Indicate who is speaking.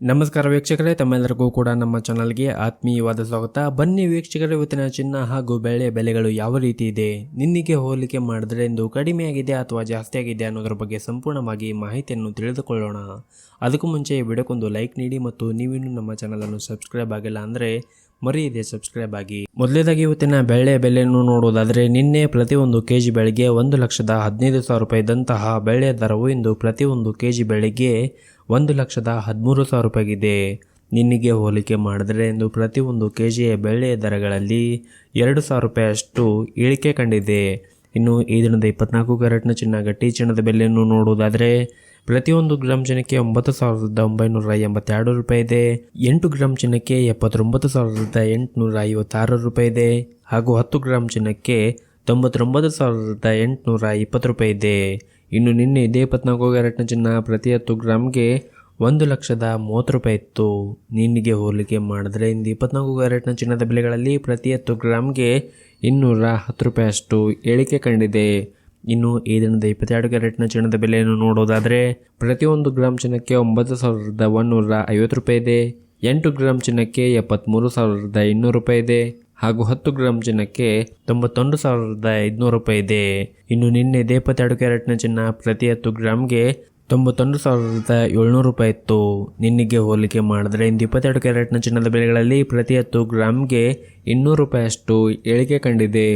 Speaker 1: ನಮಸ್ಕಾರ ವೀಕ್ಷಕರೇ, ತಮ್ಮೆಲ್ಲರಿಗೂ ಕೂಡ ನಮ್ಮ ಚಾನಲ್ಗೆ ಆತ್ಮೀಯವಾದ ಸ್ವಾಗತ. ಬನ್ನಿ ವೀಕ್ಷಕರೇ, ಇವತ್ತಿನ ಚಿನ್ನ ಹಾಗೂ ಬೆಳೆ ಬೆಲೆಗಳು ಯಾವ ರೀತಿ ಇದೆ, ನಿನ್ನೆಗೆ ಹೋಲಿಕೆ ಮಾಡಿದ್ರೆ ಇಂದು ಕಡಿಮೆ ಆಗಿದೆ ಅಥವಾ ಜಾಸ್ತಿ ಆಗಿದೆ ಅನ್ನೋದ್ರ ಬಗ್ಗೆ ಸಂಪೂರ್ಣವಾಗಿ ಮಾಹಿತಿಯನ್ನು ತಿಳಿದುಕೊಳ್ಳೋಣ. ಅದಕ್ಕೂ ಮುಂಚೆ ಈ ವಿಡಿಯೋಕ್ಕೊಂದು ಲೈಕ್ ನೀಡಿ ಮತ್ತು ನೀವಿನ್ನೂ ನಮ್ಮ ಚಾನಲನ್ನು ಸಬ್ಸ್ಕ್ರೈಬ್ ಆಗಿಲ್ಲ ಅಂದರೆ ಮರೆಯದೆ ಸಬ್ಸ್ಕ್ರೈಬ್ ಆಗಿ. ಮೊದಲೇದಾಗಿ ಇವತ್ತಿನ ಬೆಳೆ ಬೆಲೆಯನ್ನು ನೋಡುವುದಾದರೆ, ನಿನ್ನೆ ಪ್ರತಿಯೊಂದು ಕೆಜಿ ಬೆಳೆಗೆ 1,15,000 ರೂಪಾಯಿ ಇದ್ದಂತಹ ಬೆಳೆ ದರವು ಇಂದು ಪ್ರತಿಯೊಂದು ಕೆಜಿ ಬೆಳೆಗೆ 1,13,000 ರೂಪಾಯಿಗಿದೆ. ನಿನ್ನೆಗೆ ಹೋಲಿಕೆ ಮಾಡಿದರೆ ಇಂದು ಪ್ರತಿಯೊಂದು ಕೆಜಿಯ ಬೆಳೆಯ ದರಗಳಲ್ಲಿ 2,000 ರೂಪಾಯಿಯಷ್ಟು ಇಳಿಕೆ ಕಂಡಿದೆ. ಇನ್ನು ಈ ದಿನದ 24 ಕ್ಯಾರೆಟ್ನ ಚಿನ್ನ ಗಟ್ಟಿ ಚಿನ್ನದ ಬೆಲೆಯನ್ನು ನೋಡುವುದಾದರೆ, ಪ್ರತಿಯೊಂದು ಗ್ರಾಮ್ ಚಿನ್ನಕ್ಕೆ 9,982 ರೂಪಾಯಿ ಇದೆ. 8 ಗ್ರಾಮ್ ಚಿನ್ನಕ್ಕೆ 79,856 ರೂಪಾಯಿ ಇದೆ. ಹಾಗೂ 10 ಗ್ರಾಮ್ ಚಿನ್ನಕ್ಕೆ 99,820 ರೂಪಾಯಿ ಇದೆ. ಇನ್ನು ನಿನ್ನೆ ಇದೇ 24 ಕ್ಯಾರೆಟ್ನ ಚಿನ್ನ ಪ್ರತಿ 10 ಗ್ರಾಮ್ಗೆ 1,30,30 ರೂಪಾಯಿ ಇತ್ತು. ನಿನ್ನೆಗೆ ಹೋಲಿಕೆ ಮಾಡಿದ್ರೆ ಇಂದು 24 ಕ್ಯಾರೆಟ್ನ ಚಿನ್ನದ ಬೆಲೆಗಳಲ್ಲಿ ಪ್ರತಿ 10 ಗ್ರಾಮ್ಗೆ 210 ರೂಪಾಯಿಯಷ್ಟು ಇಳಿಕೆ ಕಂಡಿದೆ. ಇನ್ನು ಈ ದಿನದ 22 ಕ್ಯಾರೆಟ್ನ ಚಿನ್ನದ ಬೆಲೆಯನ್ನು ನೋಡೋದಾದರೆ, ಪ್ರತಿಯೊಂದು ಗ್ರಾಮ್ ಚಿನ್ನಕ್ಕೆ 9,150 ರೂಪಾಯಿ ಇದೆ. 8 ಗ್ರಾಮ್ ಚಿನ್ನಕ್ಕೆ 73,200 ರೂಪಾಯಿ ಇದೆ. ಹಾಗೂ 10 ಗ್ರಾಮ್ ಚಿನ್ನಕ್ಕೆ 91,500 ರೂಪಾಯಿ ಇದೆ. ಇನ್ನು ನಿನ್ನೆ 22 ಕ್ಯಾರೆಟ್ನ ಚಿನ್ನ ಪ್ರತಿ 10 ಗ್ರಾಮ್ಗೆ 91,700 ರೂಪಾಯಿ ಇತ್ತು. ನಿನ್ನೆಗೆ ಹೋಲಿಕೆ ಮಾಡಿದ್ರೆ ಇಂದು 22 ಕ್ಯಾರೆಟ್ನ ಚಿನ್ನದ ಬೆಲೆಗಳಲ್ಲಿ ಪ್ರತಿ 10 ಗ್ರಾಮ್ಗೆ 200 ರೂಪಾಯಿಯಷ್ಟು ಇಳಿಕೆ ಕಂಡಿದೆ.